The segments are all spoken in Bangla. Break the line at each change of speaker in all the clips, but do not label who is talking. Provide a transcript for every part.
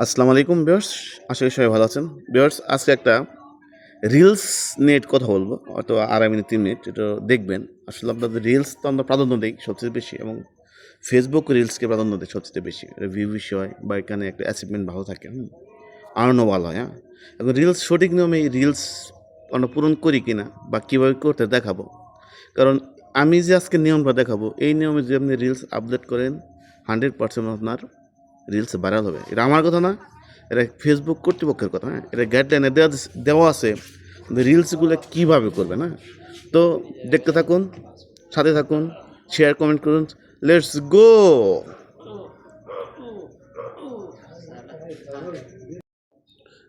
আসসালামু আলাইকুম ভিউয়ার্স, আশা করি সবাই ভালো আছেন। ভিউয়ার্স, আজকে একটা রিলস নিয়ে কথা বলবো, হয়তো 2.5 মিনিট 3 মিনিট। এটা দেখবেন আসলে আপনাদের রিলস তো আমরা প্রাধান্য দিই সবচেয়ে বেশি, এবং ফেসবুক রিলসকে প্রাধান্য দিই সবচেয়ে বেশি। এটা ভিউ বিষয় বা এখানে একটা অ্যাচিভমেন্ট ভালো থাকে, আর্নও ভালো হয়। এখন রিলস সঠিক নিয়মে এই রিলস আমরা পূরণ করি কিনা বা কীভাবে করতে দেখাবো। কারণ আমি যে আজকে নিয়মটা দেখাবো, এই নিয়মে যদি আপনি রিলস আপলোড করেন 100% আপনার রিলস ভাইরাল হবে। এটা আমার কথা না, এটা ফেসবুক কর্তৃপক্ষের কথা। এটা গাইডলাইনে দেওয়া আছে রিলসগুলো কীভাবে করবে না। তো দেখতে থাকুন, সাথে থাকুন, শেয়ার কমেন্ট করুন। Let's go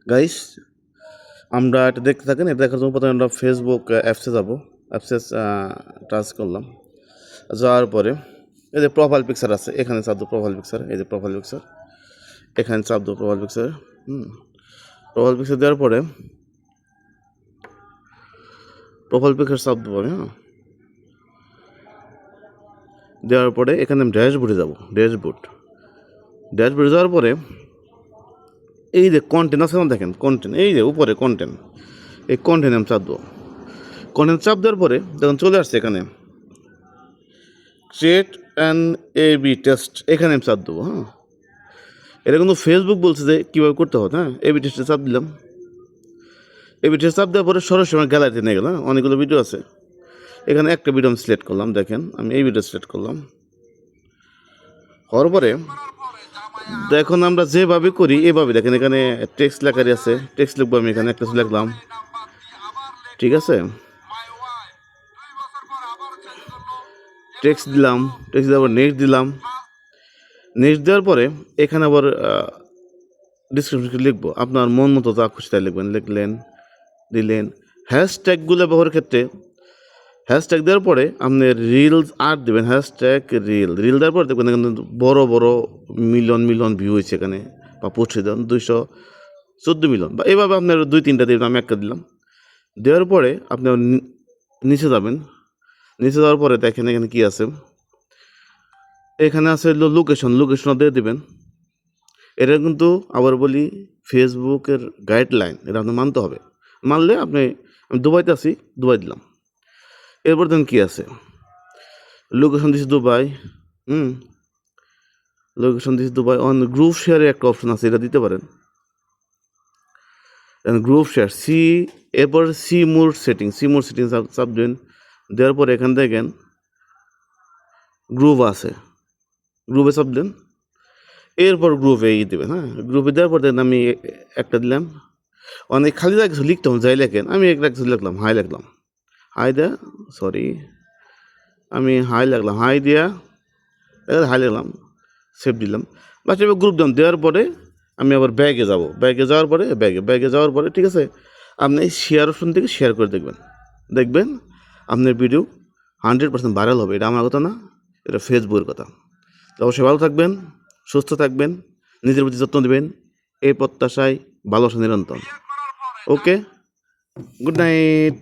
guys. আমরা এটা দেখতে থাকেন। এটা দেখার জন্য প্রথমে আমরা ফেসবুক অ্যাপসে যাবো। অ্যাপসে টাচ করলাম, যাওয়ার পরে এই যে প্রোফাইল পিকচার আছে, এখানে চাপ দেবো প্রোফাইল পিকচার। এই যে প্রোফাইল পিকচার, এখানে চাপ দেবো প্রোফাইল পিকচার। প্রোফাইল পিকচার দেওয়ার পরে প্রোফাইল পিকচার চাপ দেবো আমি। দেওয়ার পরে এখানে আমি ড্যাশবোর্ডে যাবো। ড্যাশবোর্ডে যাওয়ার পরে এই যে কন্টেন্ট আছে না, দেখেন কন্টেন্ট, এই যে উপরে কন্টেন্ট, এই কন্টেন্ট আমি চাপ দেবো। কন্টেন্ট চাপ দেওয়ার পরে যখন চলে আসছে এখানে ক্রিয়েট অ্যান এবি টেস্ট, এখানে আমি চাপ দেবো। এটা কিন্তু ফেসবুক বলছে যে কীভাবে করতে হবে। এবি টেস্টে চাপ দিলাম। এবি টেস্ট চাপ দেওয়ার পরে সরাসরি আমার গ্যালারিতে নিয়ে গেলাম। অনেকগুলো ভিডিও আছে, এখানে একটা ভিডিও আমি সিলেক্ট করলাম। দেখেন আমি এই ভিডিও সিলেক্ট করলাম। হওয়ার পরে দেখুন আমরা যেভাবে করি এভাবে দেখেন, এখানে টেক্সট লেখারি আছে, টেক্সট লিখবো। আমি এখানে একটা লিখলাম, ঠিক আছে। টেক্সট দিলাম, টেক্সট দেওয়ার পর নেক্সট দিলাম। নেক্সট দেওয়ার পরে এখানে আবার ডিসক্রিপশন লিখবো, আপনার মন মতো যা খুশি তাই লিখবেন। লিখলেন, দিলেন। হ্যাশট্যাগুলো ব্যবহারের ক্ষেত্রে হ্যাশট্যাগ দেওয়ার পরে আপনি রিলস আর দেবেন। হ্যাশট্যাগ রিল দেওয়ার পরে দেখবেন এখানে বড় বড় মিলিয়ন ভিউ হয়েছে এখানে, বা পৌঁছে দেন 214 মিলিয়ন, বা এভাবে আপনার 2-3টা দেবেন। আমি একটা দিলাম। দেওয়ার পরে আপনি নিচে যাবেন। নিচে যাওয়ার পরে দেখেন এখানে কী আছে, এখানে আছে লোকেশন দিয়ে দেবেন। এটা কিন্তু আবার বলি ফেসবুকের গাইডলাইন, এটা আপনি মানতে হবে। মানলে আমি দুবাইতে আছি, দুবাই দিলাম। এরপর দেন কী আছে, লোকেশন দিচ্ছি দুবাই। লোকেশন দিচ্ছি দুবাই। অন গ্রুপ শেয়ারের একটা অপশন আছে, এটা দিতে পারেন। গ্রুপ শেয়ার এরপর মোর সেটিং চাপ দেন। দেওয়ার পরে এখান দেখেন গ্রুপ আছে, গ্রুপে চাপ দেন। এরপর গ্রুপে দেবেন। গ্রুপে দেওয়ার পর দেন আমি একটা দিলাম। অনেক খালি জায়গা কিছু লিখতে হবে, যাই লেখেন। আমি একটা কিছু লিখলাম, হাই লিখলাম। আমি হাই লিখলাম। হাই দিয়া হাই লিখলাম, সেভ দিলাম। বাস এবার গ্রুপ দিলাম। দেওয়ার পরে আমি আবার ব্যাগে যাব। ব্যাগে যাওয়ার পরে ঠিক আছে, আপনি শেয়ার অপশন থেকে শেয়ার করে দেখবেন আপনার ভিডিও 100% ভাইরাল হবে। এটা আমার কথা না, এটা ফেসবুকের কথা। অবশ্যই ভালো থাকবেন, সুস্থ থাকবেন, নিজের প্রতি যত্ন দেবেন, এই প্রত্যাশায় ভালোবাসা নিরন্তর। ওকে, গুড নাইট।